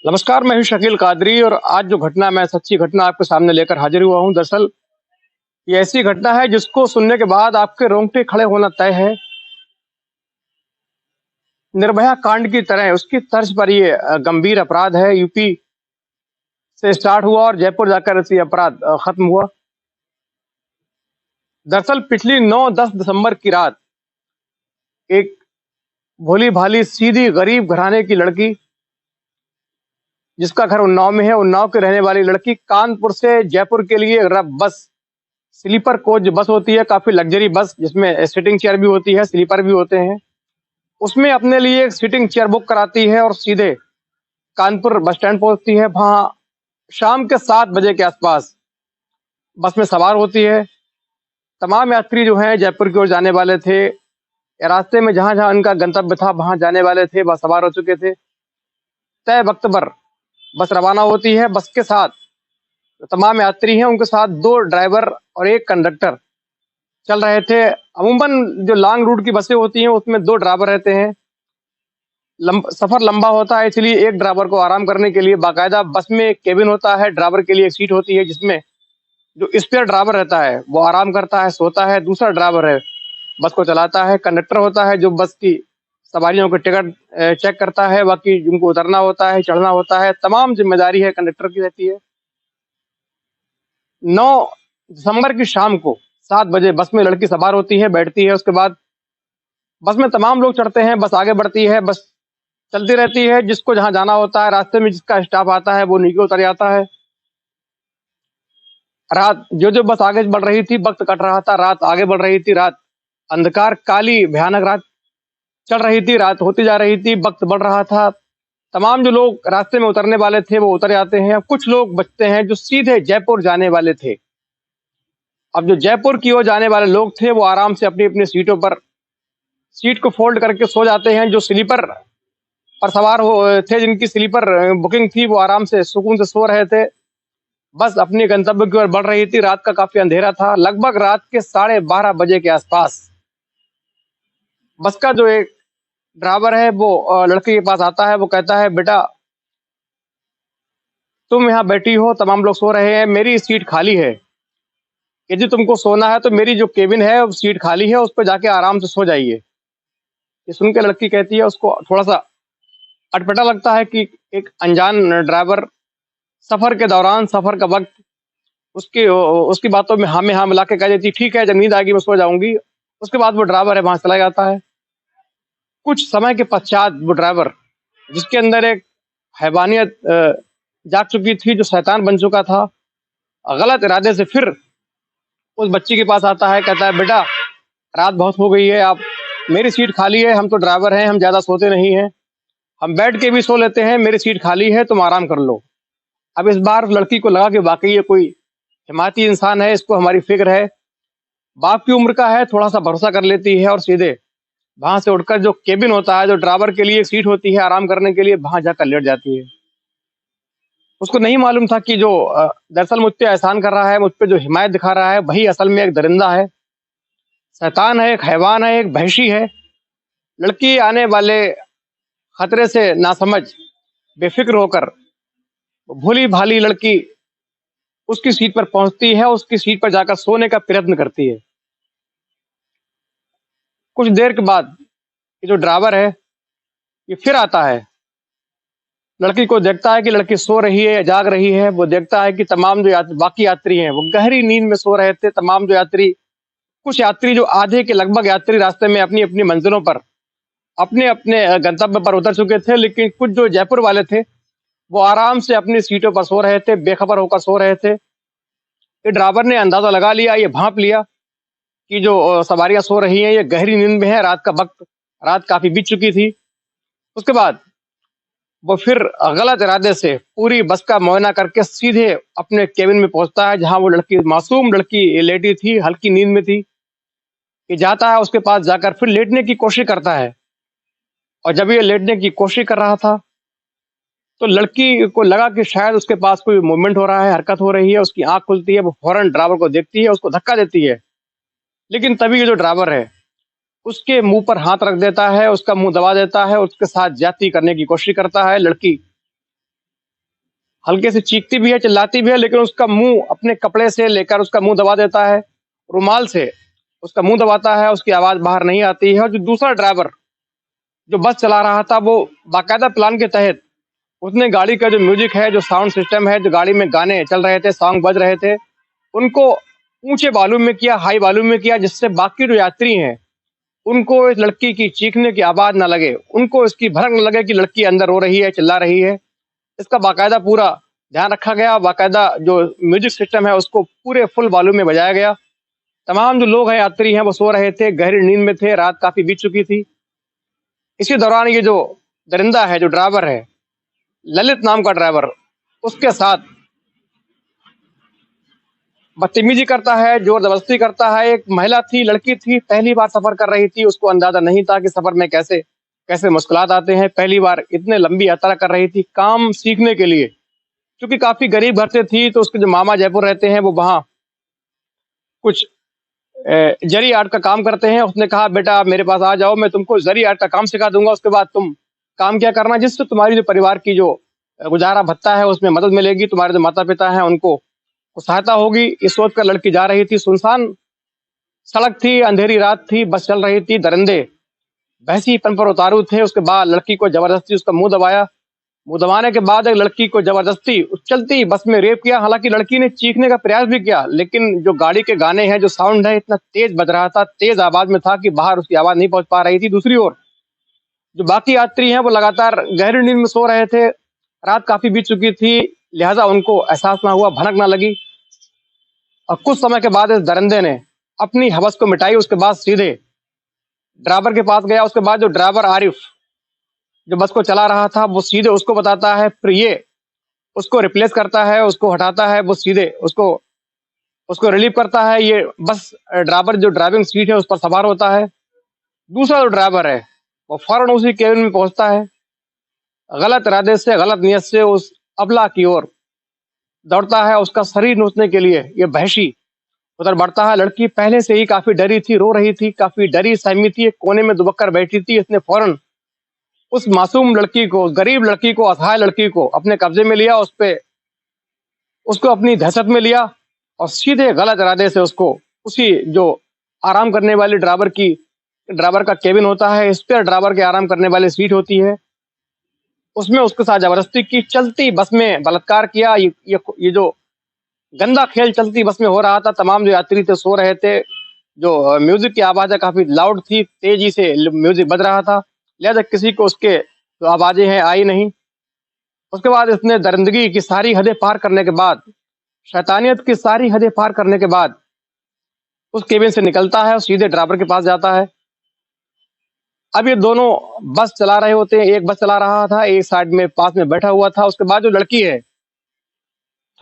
नमस्कार, मैं हूं शकील कादरी और आज जो घटना मैं सच्ची घटना आपके सामने लेकर हाजिर हुआ हूं। दरअसल ये ऐसी घटना है जिसको सुनने के बाद आपके रोंगटे खड़े होना तय है। निर्भया कांड की तरह उसकी तर्ज पर ये गंभीर अपराध है। यूपी से स्टार्ट हुआ और जयपुर जाकर ये अपराध खत्म हुआ। दरअसल पिछली 9-10 दिसंबर की रात एक भोली-भाली सीधी गरीब घराने की लड़की, जिसका घर उन्नाव में है, उन्नाव के रहने वाली लड़की कानपुर से जयपुर के लिए बस, स्लीपर कोच जो बस होती है, काफी लग्जरी बस जिसमें सिटिंग चेयर भी होती है, स्लीपर भी होते हैं, उसमें अपने लिए एक सिटिंग चेयर बुक कराती है और सीधे कानपुर बस स्टैंड पहुंचती है। वहां शाम के 7 बजे के आसपास बस में सवार होती है। तमाम यात्री जो हैं जयपुर की ओर जाने वाले थे, रास्ते में जहां जहां उनका गंतव्य था वहां जाने वाले थे, बस सवार हो चुके थे। तय वक्त पर बस रवाना होती है। बस के साथ जो तमाम यात्री हैं उनके साथ 2 ड्राइवर और 1 कंडक्टर चल रहे थे। अमूमन जो लॉन्ग रूट की बसें होती हैं उसमें 2 ड्राइवर रहते हैं। सफर लंबा होता है, इसलिए एक ड्राइवर को आराम करने के लिए बाकायदा बस में एक केबिन होता है, ड्राइवर के लिए एक सीट होती है जिसमें जो स्पेयर ड्राइवर रहता है वो आराम करता है, सोता है। दूसरा ड्राइवर है बस को चलाता है। कंडक्टर होता है जो बस की सवारियों के टिकट चेक करता है, बाकी जिनको उतरना होता है, चढ़ना होता है, तमाम जिम्मेदारी है कंडक्टर की रहती है। 9 दिसंबर की शाम को 7 बजे बस में लड़की सवार होती है, बैठती है। उसके बाद बस में तमाम लोग चढ़ते हैं, बस आगे बढ़ती है, बस चलती रहती है। जिसको जहाँ जाना होता है, रास्ते में जिसका स्टॉप आता है वो नीचे उतर जाता है। रात जो बस आगे बढ़ रही थी, वक्त कट रहा था, रात आगे बढ़ रही थी, रात अंधकार काली भयानक रात चल रही थी, रात होती जा रही थी, वक्त बढ़ रहा था। तमाम जो लोग रास्ते में उतरने वाले थे वो उतर जाते हैं। अब कुछ लोग बचते हैं जो सीधे जयपुर जाने वाले थे। अब जो जयपुर की ओर जाने वाले लोग थे वो आराम से अपनी अपनी सीटों पर सीट को फोल्ड करके सो जाते हैं। जो स्लीपर पर सवार हो थे, जिनकी स्लीपर बुकिंग थी, वो आराम से सुकून से सो रहे थे। बस अपने गंतव्य की ओर बढ़ रही थी। रात का काफी अंधेरा था। लगभग रात के 12:30 बजे के आसपास बस का जो एक ड्राइवर है वो लड़के के पास आता है। वो कहता है, बेटा तुम यहाँ बैठी हो, तमाम लोग सो रहे हैं, मेरी सीट खाली है। यदि तुमको सोना है तो मेरी जो केबिन है वो सीट खाली है, उस पर जाके आराम से सो जाइए। ये सुन के लड़की कहती है, उसको थोड़ा सा अटपटा लगता है कि एक अनजान ड्राइवर सफर के दौरान, सफर का वक्त, उसकी उसकी बातों में हाँ मिला के कह देती, ठीक है जब नींद आएगी मैं सो जाऊंगी। उसके बाद वो ड्राइवर है वहां चला जाता है। कुछ समय के पश्चात वो ड्राइवर, जिसके अंदर एक हैवानियत जाग चुकी थी, जो शैतान बन चुका था, गलत इरादे से फिर उस बच्ची के पास आता है। कहता है, बेटा रात बहुत हो गई है, आप, मेरी सीट खाली है, हम तो ड्राइवर हैं, हम ज्यादा सोते नहीं हैं, हम बैठ के भी सो लेते हैं, मेरी सीट खाली है, तुम आराम कर लो। अब इस बार लड़की को लगा कि वाकई ये कोई हिमायती इंसान है, इसको हमारी फिक्र है। बाप की उम्र का है, थोड़ा सा भरोसा कर लेती है और सीधे वहां से उठकर जो केबिन होता है, जो ड्राइवर के लिए सीट होती है आराम करने के लिए, वहां जाकर लेट जाती है। उसको नहीं मालूम था कि जो दरअसल मुझ पे एहसान कर रहा है, मुझ पे जो हिमायत दिखा रहा है, वही असल में एक दरिंदा है, शैतान है, एक हैवान है, एक वहशी है। लड़की आने वाले खतरे से नासमझ, बेफिक्र होकर, भोली भाली लड़की उसकी सीट पर पहुंचती है, उसकी सीट पर जाकर सोने का प्रयत्न करती है। कुछ देर के बाद ये जो ड्राइवर है ये फिर आता है, लड़की को देखता है कि लड़की सो रही है या जाग रही है। वो देखता है कि तमाम जो बाकी यात्री हैं वो गहरी नींद में सो रहे थे। तमाम जो यात्री, कुछ यात्री जो आधे के लगभग यात्री रास्ते में अपनी अपनी मंजिलों पर, अपने अपने गंतव्य पर उतर चुके थे, लेकिन कुछ जो जयपुर वाले थे वो आराम से अपनी सीटों पर सो रहे थे, बेखबर होकर सो रहे थे। ये ड्राइवर ने अंदाजा लगा लिया, ये भांप लिया कि जो सवारियां सो रही हैं ये गहरी नींद में है, रात का वक्त, रात काफी बीत चुकी थी। उसके बाद वो फिर गलत इरादे से पूरी बस का मुआयना करके सीधे अपने केबिन में पहुंचता है, जहां वो लड़की, मासूम लड़की लेटी थी, हल्की नींद में थी। ये जाता है उसके पास, जाकर फिर लेटने की कोशिश करता है। और जब ये लेटने की कोशिश कर रहा था तो लड़की को लगा कि शायद उसके पास कोई मूवमेंट हो रहा है, हरकत हो रही है। उसकी आंख खुलती है, वो फौरन ड्राइवर को देखती है, उसको धक्का देती है। लेकिन तभी ये जो ड्राइवर है उसके मुंह पर हाथ रख देता है, उसका मुंह दबा देता है, उसके साथ ज्यादती करने की कोशिश करता है। लड़की हल्के से चीखती भी है, चिल्लाती भी है, लेकिन उसका मुंह अपने कपड़े से लेकर उसका मुंह दबा देता है, रुमाल से उसका मुंह दबाता है, उसकी आवाज बाहर नहीं आती है। और जो दूसरा ड्राइवर जो बस चला रहा था, वो बाकायदा प्लान के तहत उसने गाड़ी का जो म्यूजिक है, जो साउंड सिस्टम है, जो गाड़ी में गाने चल रहे थे, सॉन्ग बज रहे थे, उनको ऊंचे वॉल्यूम में किया, हाई वॉल्यूम में किया, जिससे बाकी जो यात्री हैं उनको इस लड़की की चीखने की आवाज ना लगे, उनको इसकी भनक न लगे कि लड़की अंदर रो रही है, चिल्ला रही है। इसका बाकायदा पूरा ध्यान रखा गया। बाकायदा जो म्यूजिक सिस्टम है उसको पूरे फुल वॉल्यूम में बजाया गया। तमाम जो लोग हैं, यात्री हैं, वो सो रहे थे, गहरी नींद में थे, रात काफी बीत चुकी थी। इसी दौरान ये जो दरिंदा है, जो ड्राइवर है, ललित नाम का ड्राइवर, उसके साथ बदतमीजी करता है, जोर जबरदस्ती करता है। एक महिला थी, लड़की थी, पहली बार सफर कर रही थी, उसको अंदाजा नहीं था कि सफर में कैसे कैसे मुश्किलात आते हैं। पहली बार इतने लंबी यात्रा कर रही थी काम सीखने के लिए, क्योंकि काफी गरीब घर से थी। तो उसके जो मामा जयपुर रहते हैं, वो वहाँ कुछ जरी आर्ट का काम करते हैं। उसने कहा, बेटा आप मेरे पास आ जाओ, मैं तुमको जरी आर्ट का काम सिखा दूंगा, उसके बाद तुम काम क्या करना, जिससे तुम्हारी जो परिवार की जो गुजारा भत्ता है उसमें मदद मिलेगी, तुम्हारे जो माता पिता हैं उनको सहायता होगी। ये सोचकर लड़की जा रही थी। सुनसान सड़क थी, अंधेरी रात थी, बस चल रही थी, दरिंदे भैंसीपन पर उतारू थे। उसके बाद लड़की को जबरदस्ती उसका मुंह दबाया। मुंह दबाने के बाद एक लड़की को जबरदस्ती उस चलती बस में रेप किया। हालांकि लड़की ने चीखने का प्रयास भी किया, लेकिन जो गाड़ी के गाने हैं, जो साउंड है, इतना तेज बज रहा था, तेज आवाज में था कि बाहर उसकी आवाज नहीं पहुंच पा रही थी। दूसरी ओर जो बाकी यात्री हैं, वो लगातार गहरी नींद में सो रहे थे, रात काफी बीत चुकी थी, लिहाजा उनको एहसास ना हुआ, भनक ना लगी। और कुछ समय के बाद इस दरिंदे ने अपनी हवस को मिटाई। उसके बाद सीधे ड्राइवर के पास गया। उसके बाद जो ड्राइवर आरिफ, जो बस को चला रहा था, वो सीधे उसको बताता है, फिर ये उसको रिप्लेस करता है, उसको हटाता है, वो सीधे उसको उसको रिलीव करता है। ये बस ड्राइवर जो ड्राइविंग सीट है उस पर सवार होता है। दूसरा जो ड्राइवर है, वो फौरन उसी केबिन में पहुंचता है, गलत इरादे से, गलत नियत से उस अबला की ओर दौड़ता है, उसका शरीर नोचने के लिए ये वहशी उधर बढ़ता है। लड़की पहले से ही काफी डरी थी, रो रही थी, काफी डरी सहमी थी, एक कोने में दुबक कर बैठी थी। इसने फौरन उस मासूम लड़की को, उस गरीब लड़की को, असहाय लड़की को अपने कब्जे में लिया, उस पे उसको अपनी दहशत में लिया और सीधे गलत इरादे से उसको उसी जो आराम करने वाली ड्राइवर का केबिन होता है, स्पेयर ड्राइवर के आराम करने वाली सीट होती है, उसमें उसके साथ जबरदस्ती की। चलती बस में बलात्कार किया। ये जो गंदा खेल चलती बस में हो रहा था। तमाम जो यात्री थे सो रहे थे। जो म्यूजिक की आवाज़ें काफ़ी लाउड थी, तेज़ी से म्यूजिक बज रहा था, लिहाजा किसी को उसके जो आवाज़ें हैं आई नहीं। उसके बाद इसने दरिंदगी की सारी हदें पार करने के बाद, शैतानियत की सारी हदें पार करने के बाद उस केबिन से निकलता है और सीधे ड्राइवर के पास जाता है। अब ये दोनों बस चला रहे होते हैं। एक बस चला रहा था, एक साइड में पास में बैठा हुआ था। उसके बाद जो लड़की है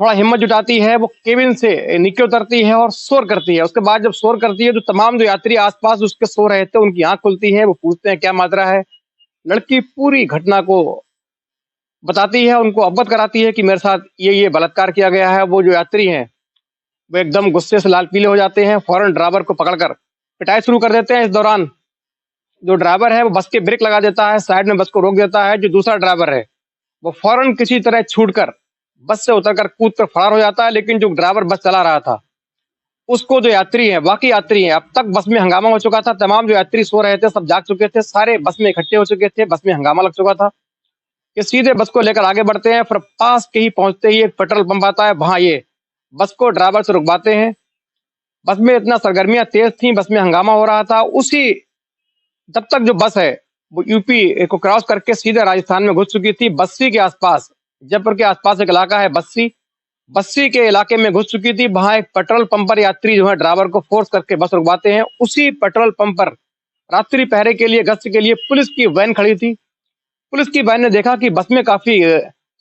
थोड़ा हिम्मत जुटाती है, वो केबिन से नीचे उतरती है और शोर करती है। उसके बाद जब शोर करती है, तो तमाम जो यात्री आसपास उसके सो रहे थे, उनकी आंख खुलती है। वो पूछते हैं क्या माजरा है। लड़की पूरी घटना को बताती है, उनको अवगत कराती है कि मेरे साथ ये बलात्कार किया गया है। वो जो यात्री हैं वो एकदम गुस्से से लाल पीले हो जाते हैं, फौरन ड्राइवर को पकड़कर पिटाई शुरू कर देते हैं। इस दौरान जो ड्राइवर है वो बस के ब्रेक लगा देता है, साइड में बस को रोक देता है। जो दूसरा ड्राइवर है वो फौरन किसी तरह छूटकर बस से उतरकर कूद कर फरार हो जाता है। लेकिन जो ड्राइवर बस चला रहा था, उसको जो यात्री हैं, बाकी यात्री हैं, अब तक बस में हंगामा हो चुका था। तमाम जो यात्री सो रहे थे, सब जाग चुके थे, सारे बस में इकट्ठे हो चुके थे, बस में हंगामा लग चुका था। ये सीधे बस को लेकर आगे बढ़ते हैं। फिर पास के ही पहुंचते ही एक पेट्रोल पंप आता है, वहां ये बस को ड्राइवर से रुकवाते हैं। बस में इतना सरगर्मियां तेज थी, बस में हंगामा हो रहा था। उसी जब तक जो बस है वो यूपी को क्रॉस करके सीधे राजस्थान में घुस चुकी थी। बस्सी के आसपास, जयपुर के आसपास एक इलाका है बस्सी, बस्सी के इलाके में घुस चुकी थी। वहां एक पेट्रोल पंप पर यात्री जो है ड्राइवर को फोर्स करके बस रुकवाते हैं। उसी पेट्रोल पंप पर रात्रि पहरे के लिए, गश्त के लिए पुलिस की वैन खड़ी थी। पुलिस की वैन ने देखा कि बस में काफी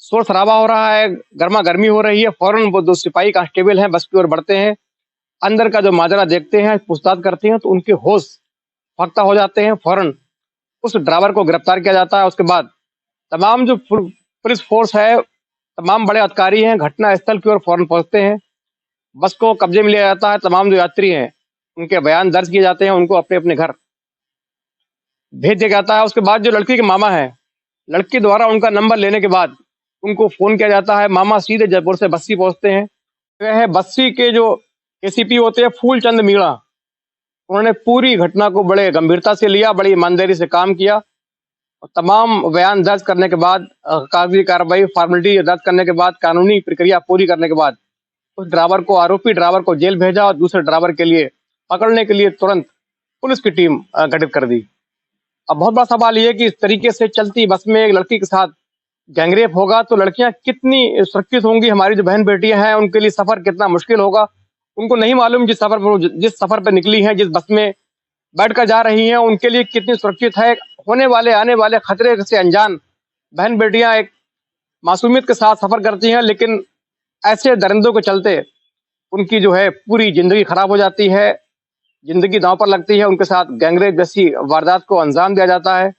शोर शराबा हो रहा है, गर्मा गर्मी हो रही है। फौरन वो दो सिपाही कांस्टेबल हैं, बस की ओर बढ़ते हैं, अंदर का जो माजरा देखते हैं, पूछताछ करते हैं, तो उनके होश फख्ता हो जाते हैं। फौरन उस ड्राइवर को गिरफ्तार किया जाता है। उसके बाद तमाम जो पुलिस फोर्स है, तमाम बड़े अधिकारी हैं, घटना स्थल की ओर फौरन पहुंचते हैं। बस को कब्जे में लिया जाता है। तमाम जो यात्री हैं उनके बयान दर्ज किए जाते हैं, उनको अपने अपने घर भेज दिया जाता है। उसके बाद जो लड़की के मामा है, लड़की द्वारा उनका नंबर लेने के बाद उनको फ़ोन किया जाता है, मामा सीधे जयपुर से बस्सी पहुँचते हैं। वह बस्सी के जो एसीपी होते हैं फूलचंद मीणा, उन्होंने पूरी घटना को बड़े गंभीरता से लिया, बड़ी ईमानदारी से काम किया और तमाम बयान दर्ज करने के बाद कागजी कार्रवाई, फॉर्मेलिटी दर्ज करने के बाद, कानूनी प्रक्रिया पूरी करने के बाद उस ड्राइवर को, आरोपी ड्राइवर को जेल भेजा और दूसरे ड्राइवर के लिए पकड़ने के लिए तुरंत पुलिस की टीम गठित कर दी। अब बहुत बड़ा सवाल ये है कि इस तरीके से चलती बस में एक लड़की के साथ गैंगरेप होगा तो लड़कियां कितनी सुरक्षित होंगी, हमारी जो बहन बेटियां हैं उनके लिए सफर कितना मुश्किल होगा। उनको नहीं मालूम जिस सफर पर निकली हैं, जिस बस में बैठकर जा रही हैं, उनके लिए कितनी सुरक्षित है। होने वाले आने वाले खतरे से अनजान बहन बेटियां एक मासूमियत के साथ सफर करती हैं, लेकिन ऐसे दरिंदों के चलते उनकी जो है पूरी जिंदगी खराब हो जाती है, जिंदगी दांव पर लगती है, उनके साथ गैंगरेप जैसी वारदात को अंजाम दिया जाता है।